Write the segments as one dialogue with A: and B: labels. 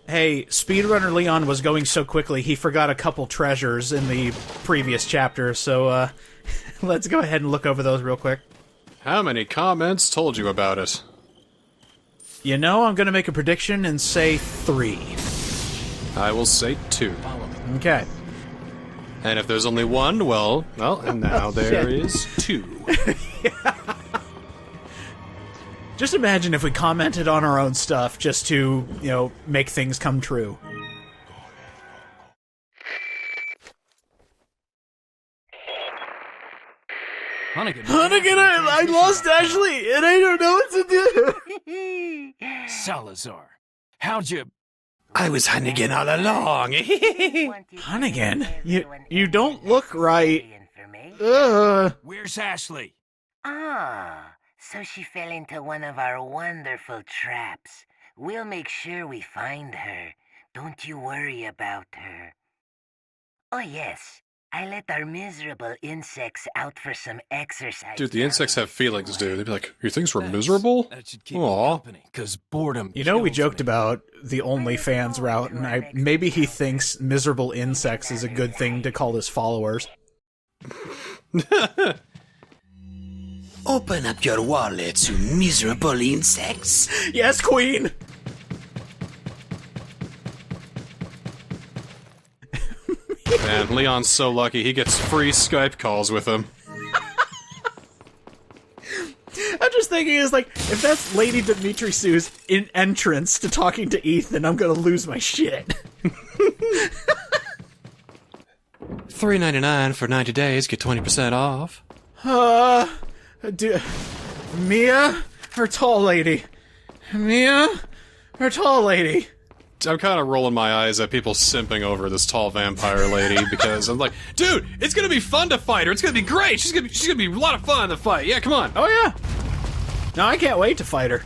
A: Hey, speedrunner Leon was going so quickly he forgot a couple treasures in the previous chapter, so let's go ahead and look over those real quick.
B: How many comments told you about it?
A: You know, I'm gonna make a prediction and say 3.
B: I will say 2.
A: Okay.
B: And if there's only 1, well, and now there is 2.
A: Just imagine if we commented on our own stuff just to, you know, make things come true.
C: Hunnigan,
A: I lost Ashley, and I don't know what to do.
C: Salazar, how'd you...
B: I was Hunnigan all along.
A: Hunnigan, you don't look right.
C: Where's Ashley?
D: Ah, so she fell into one of our wonderful traps. We'll make sure we find her. Don't you worry about her. Oh yes, I let our miserable insects out for some exercise.
B: Dude, the insects have feelings, dude. They'd be like, your things were miserable?
C: That should keep
B: Aw.
C: me company, 'cause boredom
A: You know, we
C: kills
A: joked
C: me.
A: about the OnlyFans route, and maybe he thinks miserable insects is a good thing to call his followers.
E: Open up your wallets, you miserable insects.
A: Yes, Queen!
B: Man, Leon's so lucky he gets free Skype calls with him.
A: I'm just thinking, is like, if that's Lady Dimitri Sue's entrance to talking to Ethan, I'm gonna lose my shit.
B: $3.99 for 90 days, get 20% off.
A: Mia? Or tall lady? Mia? Or tall lady?
B: I'm kind of rolling my eyes at people simping over this tall vampire lady because I'm like, dude, it's gonna be fun to fight her. It's gonna be great. She's gonna be a lot of fun to fight. Yeah, come on.
A: Oh yeah. No, I can't wait to fight her.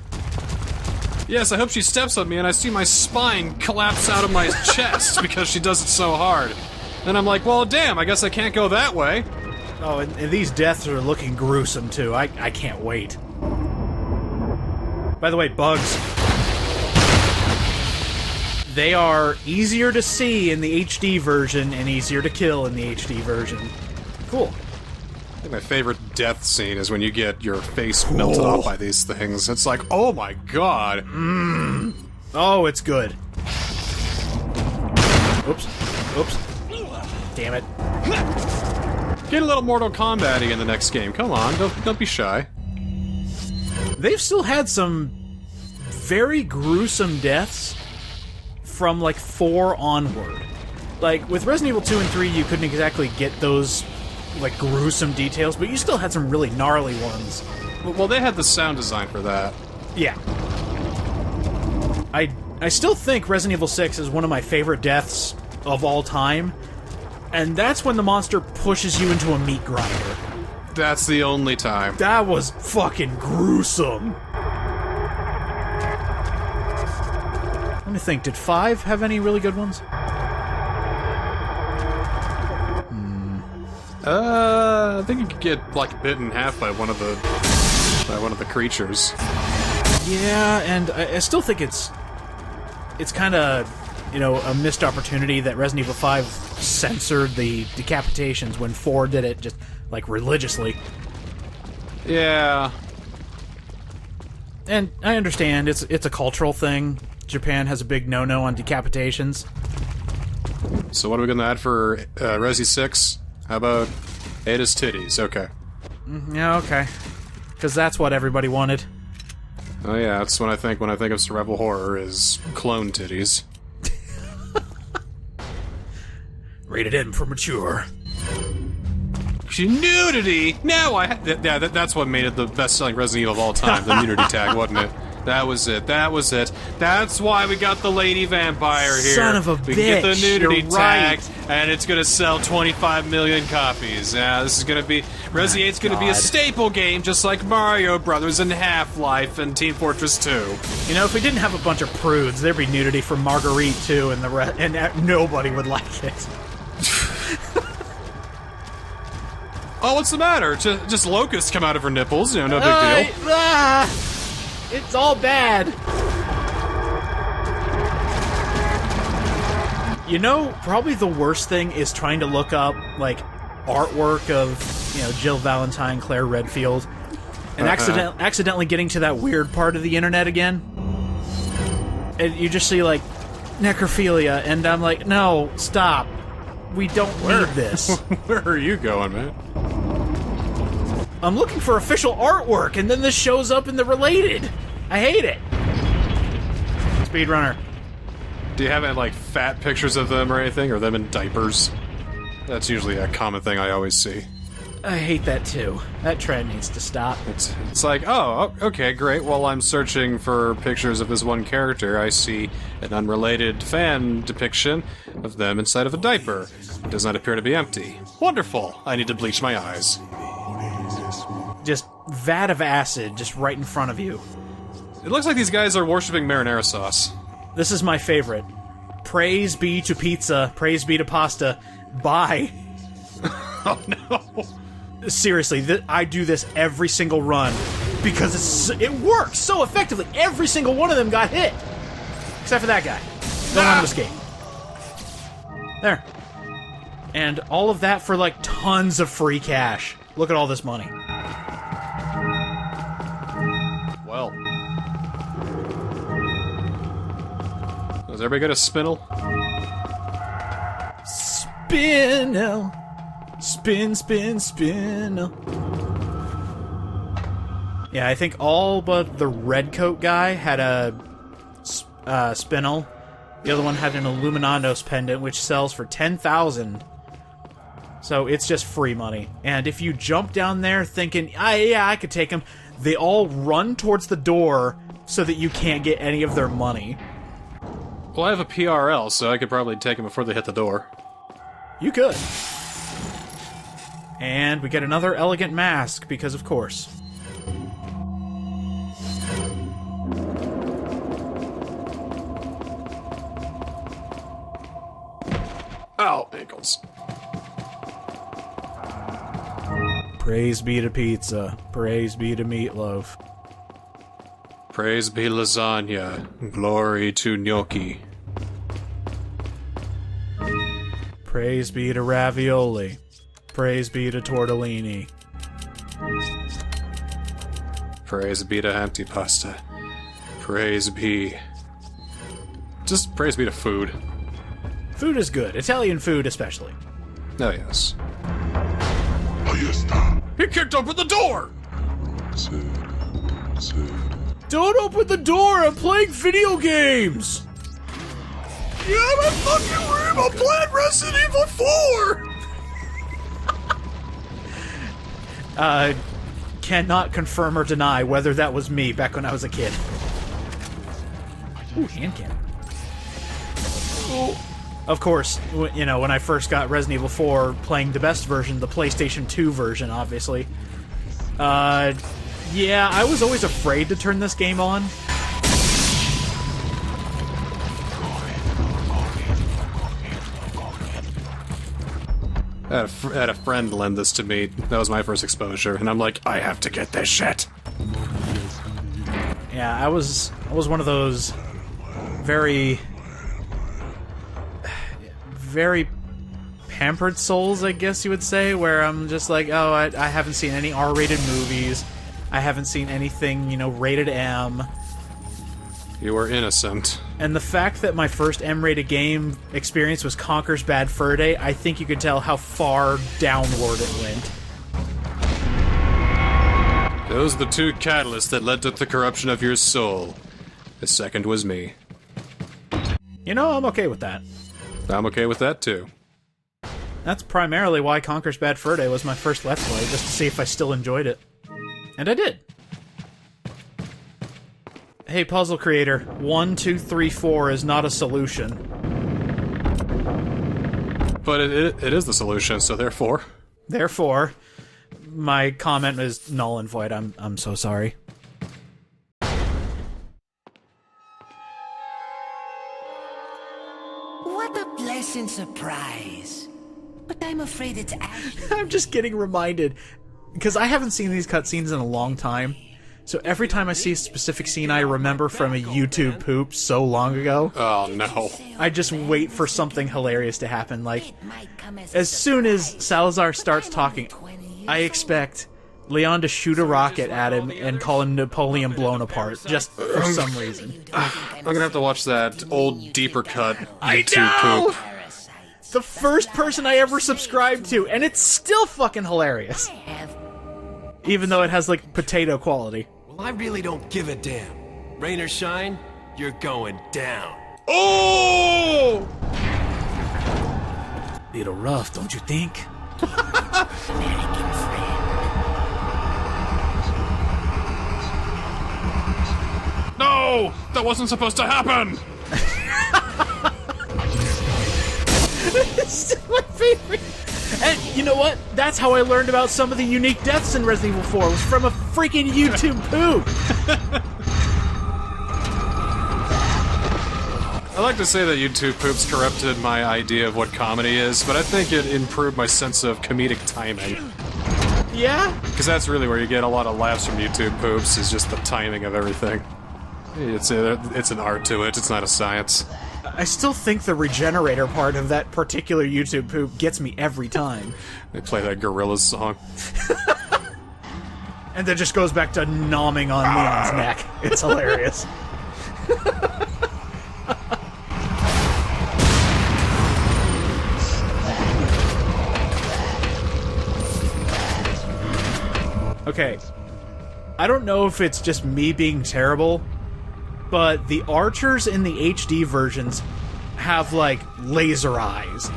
B: Yes, I hope she steps on me and I see my spine collapse out of my chest because she does it so hard. And I'm like, well, damn, I guess I can't go that way.
A: Oh, and these deaths are looking gruesome too. I can't wait. By the way, bugs. They are easier to see in the HD version and easier to kill in the HD version. Cool.
B: I think my favorite death scene is when you get your face melted off by these things. It's like, oh my god.
A: Oh, it's good. Oops. Oops. Damn it.
B: Get a little Mortal Kombat-y in the next game. Come on, don't be shy.
A: They've still had some very gruesome deaths from, like, 4 onward. Like, with Resident Evil 2 and 3, you couldn't exactly get those, like, gruesome details, but you still had some really gnarly ones.
B: Well, they had the sound design for that.
A: Yeah. I still think Resident Evil 6 is one of my favorite deaths of all time, and that's when the monster pushes you into a meat grinder.
B: That's the only time.
A: That was fucking gruesome. Let me think, did 5 have any really good ones?
B: I think you could get, like, bitten in half by one of the creatures.
A: Yeah, and I still think it's kind of, you know, a missed opportunity that Resident Evil 5 censored the decapitations when 4 did it just, like, religiously.
B: Yeah.
A: And I understand, it's a cultural thing. Japan has a big no-no on decapitations.
B: So what are we gonna add for Resi 6? How about Ada's titties? Okay.
A: Yeah, okay. Because that's what everybody wanted.
B: Oh yeah, that's when I think of survival horror is clone titties.
A: Rated M for mature.
B: Nudity! Now yeah, that's what made it the best-selling Resident Evil of all time, the nudity tag, wasn't it? That was it. That's why we got the lady vampire here.
A: Son of a
B: We can get the
A: bitch,
B: nudity
A: you're
B: tag,
A: right.
B: and it's gonna sell 25 million copies. Yeah, this is gonna be... Resi 8's gonna be a
A: God.
B: staple game, just like Mario Brothers and Half-Life and Team Fortress 2.
A: You know, if we didn't have a bunch of prudes, there'd be nudity from Marguerite too, and nobody would like it.
B: Oh, what's the matter? Just locusts come out of her nipples, you know, no big deal.
A: It's all bad. You know, probably the worst thing is trying to look up, like, artwork of, Jill Valentine, Claire Redfield, and accidentally getting to that weird part of the internet again. And you just see, like, necrophilia, and I'm like, no, stop. We don't need this.
B: Where are you going, man?
A: I'm looking for official artwork, and then this shows up in the related. I hate it. Speedrunner.
B: Do you have any, like, fat pictures of them or anything? Or them in diapers? That's usually a common thing I always see.
A: I hate that too. That trend needs to stop.
B: It's like, oh, okay, great. While I'm searching for pictures of this one character, I see an unrelated fan depiction of them inside of a diaper. It does not appear to be empty. Wonderful. I need to bleach my eyes.
A: Just vat of acid just right in front of you.
B: It looks like these guys are worshipping marinara sauce.
A: This is my favorite. Praise be to pizza. Praise be to pasta. Bye.
B: Oh, no.
A: Seriously, I do this every single run because it works so effectively. Every single one of them got hit. Except for that guy. Don't want to escape. There. And all of that for, like, tons of free cash. Look at all this money.
B: Well. Does everybody get a spinel?
A: Spinel. Spin, spin, spin. Yeah, I think all but the Redcoat guy had a spinel. The other one had an Illuminados pendant, which sells for 10,000. So it's just free money. And if you jump down there thinking, yeah, I could take them, they all run towards the door so that you can't get any of their money.
B: Well, I have a PRL, so I could probably take them before they hit the door.
A: You could. And we get another elegant mask, because of course.
B: Ow, ankles.
A: Praise be to pizza. Praise be to meatloaf.
B: Praise be lasagna. Glory to gnocchi.
A: Praise be to ravioli. Praise be to tortellini.
B: Praise be to antipasta. Praise be... Just praise be to food.
A: Food is good. Italian food especially.
B: Oh, yes. He kicked open the door!
A: Don't open the door! I'm playing video games!
B: Get out of my fucking room! I'm playing Resident Evil 4!
A: Cannot confirm or deny whether that was me back when I was a kid. Ooh, hand cannon. Of course, when I first got Resident Evil 4, playing the best version, the PlayStation 2 version, obviously. Yeah, I was always afraid to turn this game on.
B: I had a friend lend this to me. That was my first exposure, and I'm like, I have to get this shit.
A: Yeah, I was one of those very pampered souls, I guess you would say, where I'm just like, oh, I haven't seen any R-rated movies. I haven't seen anything, rated M.
B: You were innocent.
A: And the fact that my first M-rated game experience was Conker's Bad Fur Day, I think you can tell how far downward it went.
B: Those are the two catalysts that led to the corruption of your soul. The second was me.
A: I'm okay with that.
B: I'm okay with that, too.
A: That's primarily why Conker's Bad Fur Day was my first Let's Play, just to see if I still enjoyed it. And I did. Hey, puzzle creator, 1, 2, 3, 4 is not a solution.
B: But it is the solution, so therefore...
A: Therefore, my comment is null and void. I'm so sorry.
D: What a pleasant surprise. But I'm afraid it's actually...
A: I'm just getting reminded, because I haven't seen these cutscenes in a long time, So every time I see a specific scene I remember from a YouTube poop so long ago,
B: Oh, no.
A: I just wait for something hilarious to happen. Like, as soon as Salazar starts talking, I expect Leon to shoot a rocket at him and call him Napoleon blown apart, just for some reason.
B: I'm gonna have to watch that old deeper cut
A: I
B: YouTube
A: know!
B: poop.
A: The first person I ever subscribed to, and it's still fucking hilarious. Even though it has, like, potato quality.
C: Well, I really don't give a damn. Rain or shine, you're going down.
B: Oh!
A: Little rough, don't you think?
B: No! That wasn't supposed to happen!
A: It's still my favorite. And you know what? That's how I learned about some of the unique deaths in Resident Evil 4, was from a freaking YouTube poop.
B: I like to say that YouTube poops corrupted my idea of what comedy is, but I think it improved my sense of comedic timing.
A: Yeah?
B: Because that's really where you get a lot of laughs from YouTube poops, is just the timing of everything. It's an art to it, it's not a science.
A: I still think the regenerator part of that particular YouTube poop gets me every time.
B: They play that Gorillaz song.
A: And then just goes back to nomming on Leon's neck. It's hilarious. Okay. I don't know if it's just me being terrible, but the archers in the HD versions have, like, laser eyes.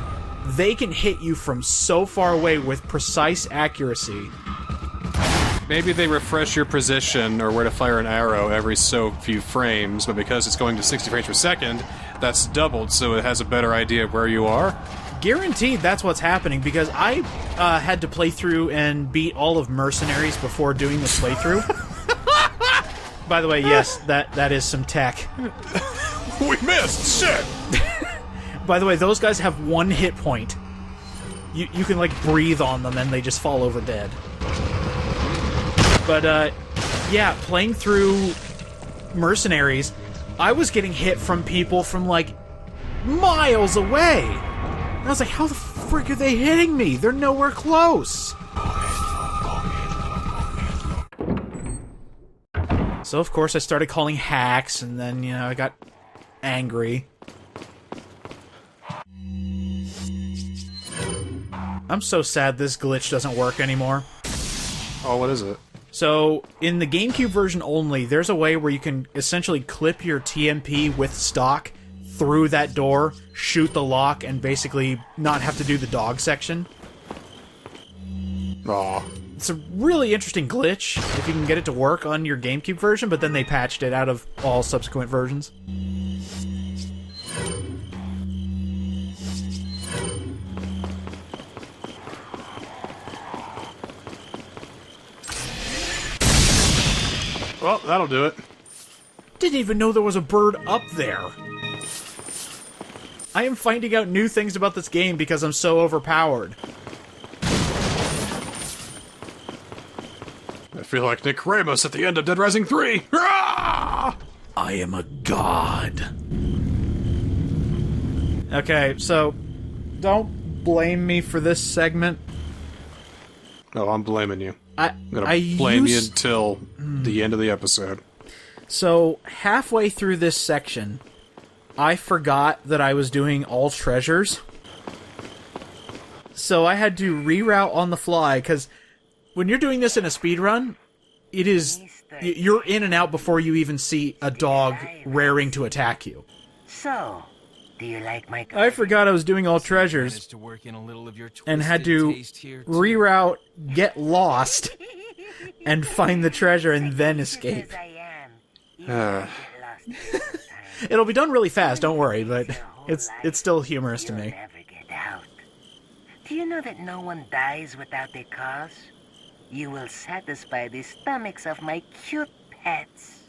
A: They can hit you from so far away with precise accuracy.
B: Maybe they refresh your position or where to fire an arrow every so few frames, but because it's going to 60 frames per second, that's doubled, so it has a better idea of where you are.
A: Guaranteed that's what's happening, because I had to play through and beat all of Mercenaries before doing this playthrough. By the way, yes, that is some tech.
B: We missed! Shit!
A: By the way, those guys have one hit point. You can, like, breathe on them and they just fall over dead. But, yeah, playing through Mercenaries, I was getting hit from people from, like, miles away. And I was like, how the frick are they hitting me? They're nowhere close. So, of course, I started calling hacks, and then, you know, I got angry. I'm so sad this glitch doesn't work anymore.
B: Oh, what is it?
A: So, in the GameCube version only, there's a way where you can essentially clip your TMP with stock through that door, shoot the lock, and basically not have to do the dog section.
B: Aw.
A: It's a really interesting glitch, if you can get it to work on your GameCube version, but then they patched it out of all subsequent versions.
B: Well, that'll do it.
A: Didn't even know there was a bird up there. I am finding out new things about this game because I'm so overpowered.
B: I feel like Nick Ramos at the end of Dead Rising 3! Hurrah!
A: I am a god. Okay, so don't blame me for this segment.
B: Oh, I'm blaming you. I'm gonna
A: I
B: blame you until the end of the episode.
A: So, halfway through this section, I forgot that I was doing all treasures. So I had to reroute on the fly, because when you're doing this in a speedrun, it is... you're in and out before you even see a dog raring to attack you.
D: So, do you like my...
A: I forgot I was doing all treasures, and had to reroute, get lost, and find the treasure, and then escape. It'll be done really fast, don't worry, but it's still humorous to me.
D: Do you know that no one dies without a cause? You will satisfy the stomachs of my cute pets.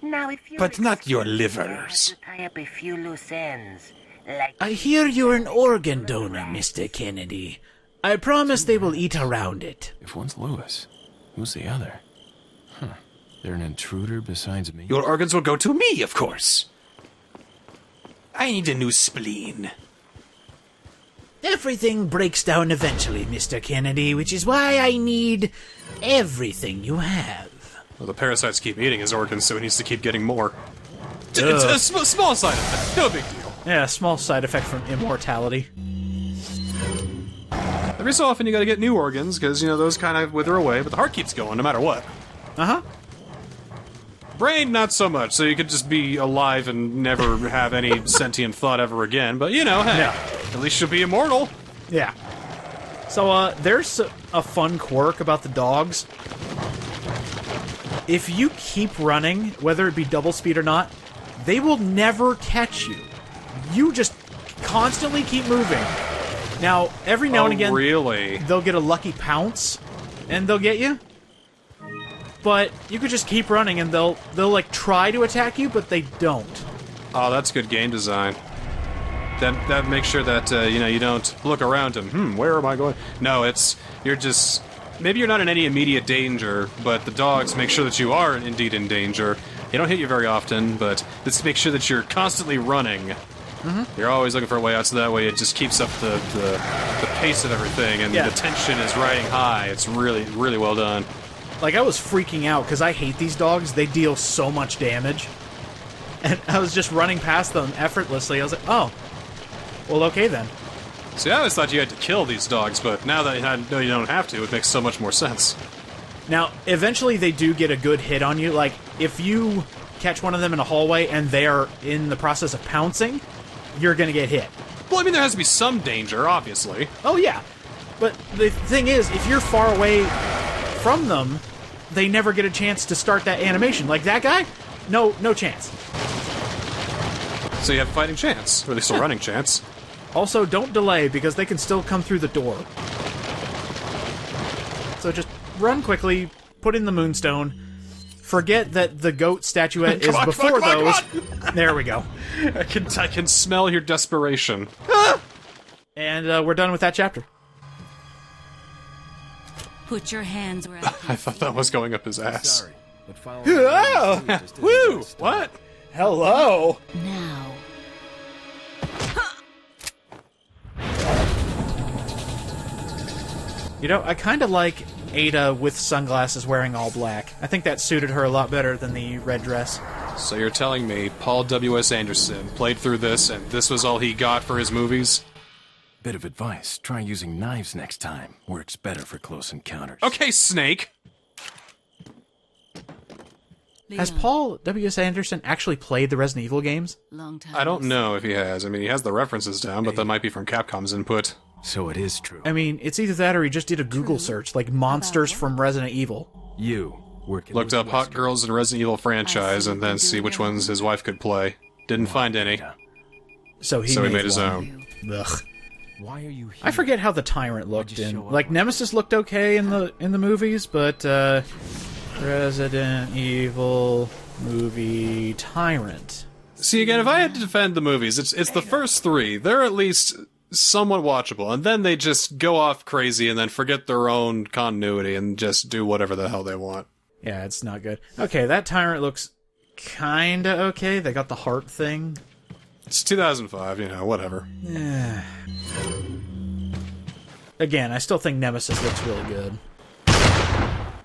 D: Now, if you...
E: But not your livers.
D: To tie up a few loose ends, like...
A: I hear you're an organ donor, Mr. Kennedy. I promise they will eat around it.
C: If one's Lewis, who's the other? Huh. They're an intruder besides me?
B: Your organs will go to me, of course.
E: I need a new spleen.
A: Everything breaks down eventually, Mr. Kennedy, which is why I need everything you have.
B: Well, the parasites keep eating his organs, so he needs to keep getting more. It's a small side effect. No big deal.
A: Yeah, small side effect from immortality.
B: Every so often you gotta get new organs, because, you know, those kind of wither away, but the heart keeps going no matter what.
A: Uh-huh.
B: Brain, not so much, so you could just be alive and never have any sentient thought ever again, but, you know, hey,
A: Yeah.
B: at least you'll be immortal.
A: Yeah. So, there's a fun quirk about the dogs. If you keep running, whether it be double speed or not, they will never catch you. You just constantly keep moving. Now, every now and again,
B: Really?
A: they'll get a lucky pounce, and they'll get you. But you could just keep running, and they'll like try to attack you, but they don't.
B: Oh, that's good game design. That makes sure that you know, you don't look around him. Where am I going? No, you're just maybe you're not in any immediate danger, but the dogs make sure that you are indeed in danger. They don't hit you very often, but this makes sure that you're constantly running. You're always looking for a way out, so that way it just keeps up the pace of everything, and
A: Yeah.
B: the tension is riding high. It's really, really well done.
A: Like, I was freaking out, because I hate these dogs. They deal so much damage. And I was just running past them effortlessly. I was like, oh. Well, okay then.
B: See, I always thought you had to kill these dogs, but now that I know you don't have to, it makes so much more sense.
A: Now, eventually they do get a good hit on you. Like, if you catch one of them in a hallway and they are in the process of pouncing, you're going to get hit.
B: Well, I mean, there has to be some danger, obviously.
A: Oh, yeah. But the thing is, if you're far away from them, they never get a chance to start that animation. Like that guy? No chance.
B: So you have a fighting chance, or at least a running chance.
A: Also, don't delay, because they can still come through the door. So just run quickly, put in the moonstone, forget that the goat statuette is before those. There we go.
B: I can smell your desperation.
A: And we're done with that chapter.
F: Put your hands where
B: I thought that was going up his ass.
C: Sorry, but following
A: Oh!
C: just isn't
B: Woo!
C: my style.
B: What?
A: Hello!
F: now.
A: You know, I kind of like Ada with sunglasses wearing all black. I think that suited her a lot better than the red dress.
B: So you're telling me Paul W.S. Anderson played through this, and this was all he got for his movies?
C: Bit of advice, try using knives next time. Works better for close encounters.
B: Okay, Snake!
A: Has
F: Leon,
A: Paul W.S. Anderson actually played the Resident Evil games?
F: long time
B: I don't
F: no
B: know if he has. I mean, he has the references down, but that might be from Capcom's input.
C: So it is true.
A: I mean, it's either that or he just did a Google search, like monsters from Resident Evil.
C: You, working
B: Looked
C: with
B: up hot
C: Wesker.
B: girls in Resident Evil franchise, and then see which ones his wife could play. Didn't find any,
A: So he
B: made his
A: one.
B: own.
A: Ugh.
C: Why are you here?
A: I forget how the Tyrant looked
C: just
A: in.
C: show up?
A: Like, Nemesis looked okay in the movies, but Resident Evil movie Tyrant.
B: See, again, if I had to defend the movies, it's the first three. They're at least somewhat watchable, and then they just go off crazy and then forget their own continuity and just do whatever the hell they want.
A: Yeah, it's not good. Okay, that Tyrant looks kinda okay. They got the heart thing.
B: It's 2005, you know, whatever.
A: Again, I still think Nemesis looks really good.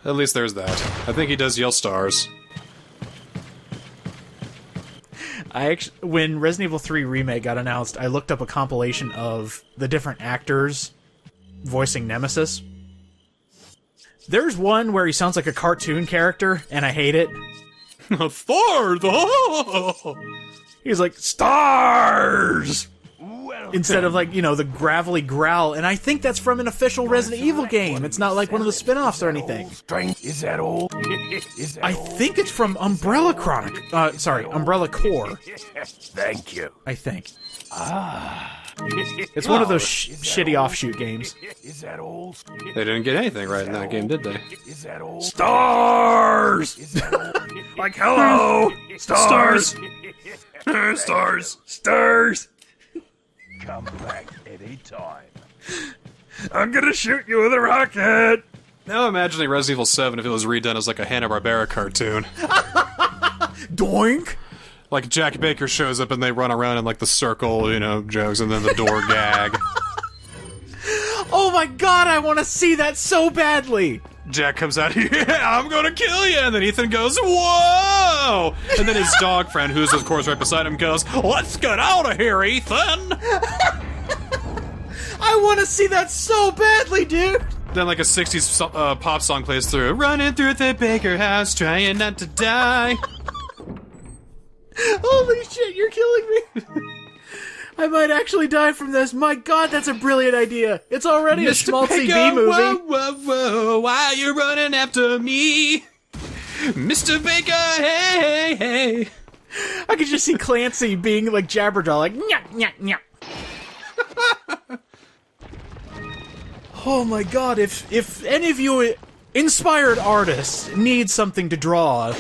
B: At least there's that. I think he does yell stars.
A: When Resident Evil 3 Remake got announced, I looked up a compilation of the different actors voicing Nemesis. There's one where he sounds like a cartoon character, and I hate it.
B: Thor! Oh!
A: He's like, stars! Instead of, like, you know, the gravelly growl, and I think that's from an official Resident Evil game. It's not like one of the spin-offs or anything.
C: Strength is that old? Is that
A: I think it's from Umbrella Umbrella Core,
C: Thank you.
A: I think. It's one of those shitty offshoot games.
C: Is that old?
B: They didn't get anything right in that game, did they?
C: Is that old?
A: Stars!
C: Is that old?
A: Like, hello! Stars!
B: Stars!
A: Stars!
C: Come back any time.
A: I'm gonna shoot you with a rocket!
B: Now I'm imagining Resident Evil 7 if it was redone as like a Hanna-Barbera cartoon.
A: Doink!
B: Like Jack Baker shows up and they run around in like the circle, you know, jokes, and then the door gag.
A: Oh my god, I want to see that so badly!
B: Jack comes out, yeah, I'm gonna kill you! And then Ethan goes, whoa! And then his dog friend, who's of course right beside him, goes, let's get out of here, Ethan!
A: I want to see that so badly, dude!
B: Then like a 60s pop song plays through. Running through the Baker house, trying not to die.
A: Holy shit, you're killing me! I might actually die from this. My god, that's a brilliant idea. It's already a small CB movie.
B: Whoa, whoa, whoa, why you running after me? Mr. Baker, hey, hey.
A: I could just see Clancy being like Jabberjaw, like, nyah, nyah, nyah. Oh my god, if any of you inspired artists need something to draw,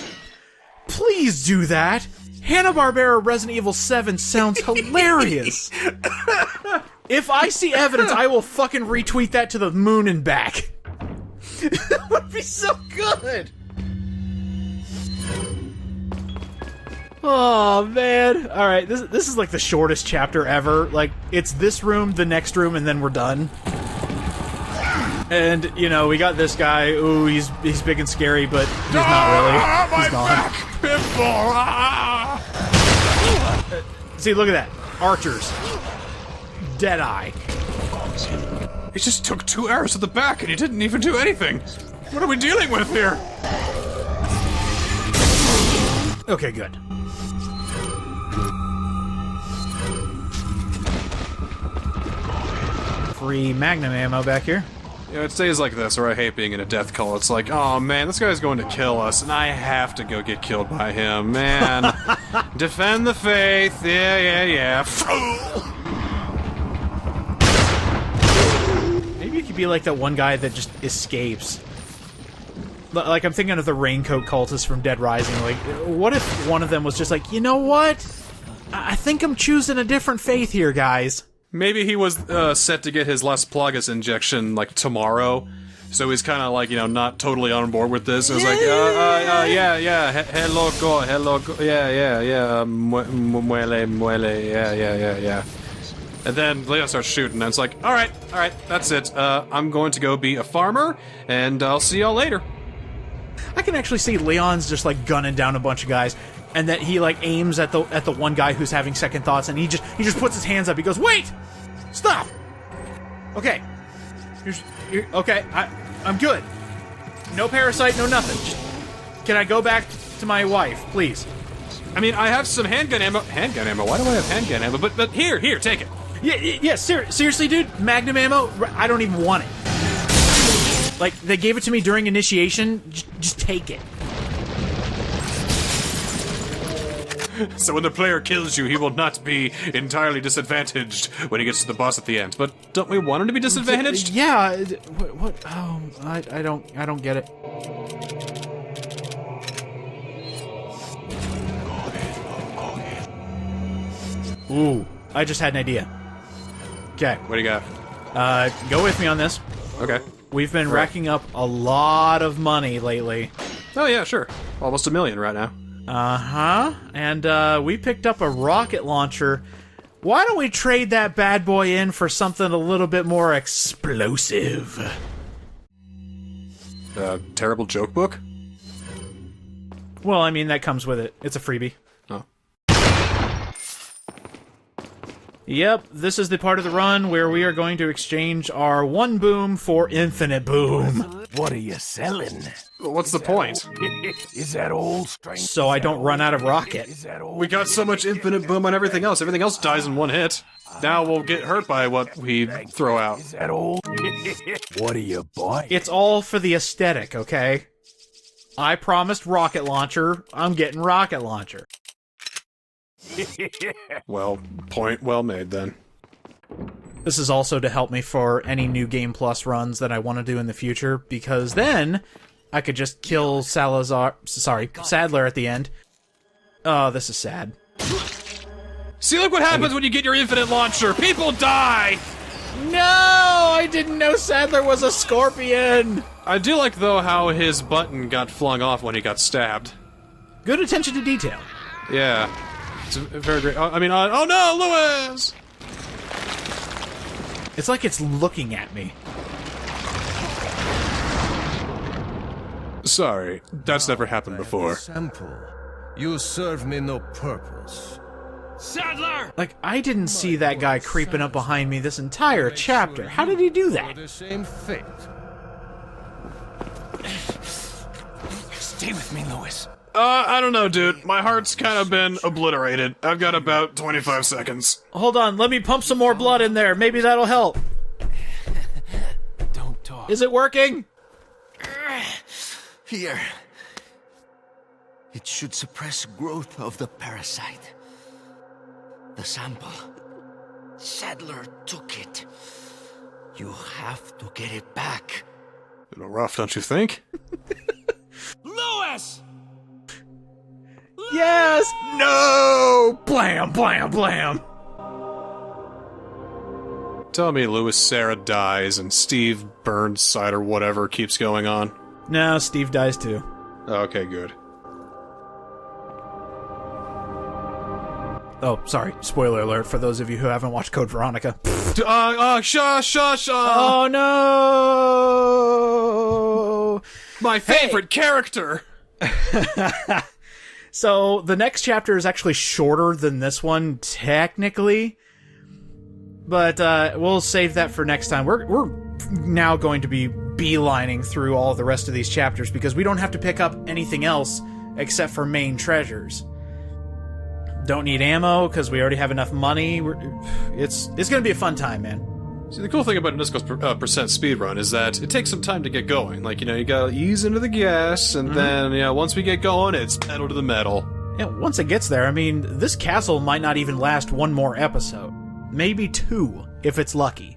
A: please do that. Hanna-Barbera Resident Evil 7 sounds hilarious. If I see evidence, I will fucking retweet that to the moon and back. That would be so good. Oh man. Alright, this is like the shortest chapter ever. Like, it's this room, the next room, and then we're done. And, you know, we got this guy. Ooh, he's big and scary, but he's not really. He's gone. See, look at that. Archers. Deadeye.
B: He just took 2 arrows to the back and he didn't even do anything. What are we dealing with here?
A: Okay, good. Free magnum ammo back here.
B: You know, it's days like this where I hate being in a death call. It's like, oh man, this guy's going to kill us, and I have to go get killed by him. Man, defend the faith. Yeah, yeah, yeah.
A: Maybe you could be like that one guy that just escapes. Like, I'm thinking of the Raincoat Cultists from Dead Rising. Like, what if one of them was just like, you know what? I think I'm choosing a different faith here, guys.
B: Maybe he was set to get his Las Plagas injection, like, tomorrow. So he's kind of, like, you know, not totally on board with this. It was like, yeah, hello, yeah, muele, yeah. And then Leon starts shooting, and it's like, alright, that's it. I'm going to go be a farmer, and I'll see y'all later.
A: I can actually see Leon's just, like, gunning down a bunch of guys, and that he, like, aims at the one guy who's having second thoughts, and he just puts his hands up. He goes, wait! Stop! Okay. Okay, I'm good. No parasite, no nothing. Just, can I go back to my wife, please?
B: I mean, I have some handgun ammo. Handgun ammo? Why do I have handgun ammo? But here, take it.
A: Yeah, seriously, dude? Magnum ammo? I don't even want it. Like, they gave it to me during initiation. Just take it.
B: So when the player kills you, he will not be entirely disadvantaged when he gets to the boss at the end. But don't we want him to be disadvantaged?
A: Yeah. What? Oh, I don't get it. Ooh, I just had an idea. Okay.
B: What do you got?
A: Go with me on this.
B: Okay.
A: We've been racking up a lot of money lately.
B: Oh yeah, sure. Almost $1 million right now.
A: Uh-huh. And, we picked up a rocket launcher. Why don't we trade that bad boy in for something a little bit more explosive?
B: Terrible joke book?
A: Well, I mean, that comes with it. It's a freebie.
B: Oh.
A: Yep, this is the part of the run where we are going to exchange our 1 boom for infinite boom.
C: What are you selling?
B: What's the point?
C: Is that old strength?
A: So I don't run out of rocket.
C: Is that old?
B: We got so much infinite boom on everything else. Everything else dies in 1 hit. Now we'll get hurt by what we throw out.
C: Is that old? What are you buying?
A: It's all for the aesthetic, okay? I promised rocket launcher. I'm getting rocket launcher.
B: Well, point well made then.
A: This is also to help me for any new Game Plus runs that I want to do in the future, because then I could just kill Sadler at the end. Oh, this is sad.
B: See, look what happens when you get your infinite launcher. People die!
A: No! I didn't know Sadler was a scorpion!
B: I do like, though, how his button got flung off when he got stabbed.
A: Good attention to detail.
B: Yeah. It's a very great... oh no, Lewis!
A: It's like it's looking at me.
B: Sorry, that's never happened before.
C: Sample. You serve me no purpose. Sadler!
A: Like, I didn't see that guy creeping up behind me this entire chapter. How did he do that?
C: The same fate. Stay with me, Lewis.
B: I don't know, dude. My heart's kind of been obliterated. I've got about 25 seconds.
A: Hold on, let me pump some more blood in there. Maybe that'll help.
C: Don't talk.
A: Is it working?
E: Here. It should suppress growth of the parasite. The sample. Sadler took it. You have to get it back.
B: A little rough, don't you think?
C: Lewis!
A: Yes! No! Blam, blam, blam.
B: Tell me Louis Sarah dies and Steve Burnside or whatever keeps going on.
A: No, Steve dies too.
B: Okay, good.
A: Oh, sorry. Spoiler alert for those of you who haven't watched Code Veronica.
B: Shush!
A: Oh no!
B: My favorite character!
A: So, the next chapter is actually shorter than this one, technically. But, we'll save that for next time. We're now going to be beelining through all the rest of these chapters, because we don't have to pick up anything else except for main treasures. Don't need ammo, because we already have enough money. It's gonna be a fun time, man.
B: See, the cool thing about Nisco's percent speedrun is that it takes some time to get going. Like, you gotta ease into the gas, and then, once we get going, it's pedal to the metal.
A: Yeah, once it gets there, I mean, this castle might not even last one more episode. Maybe two, if it's lucky.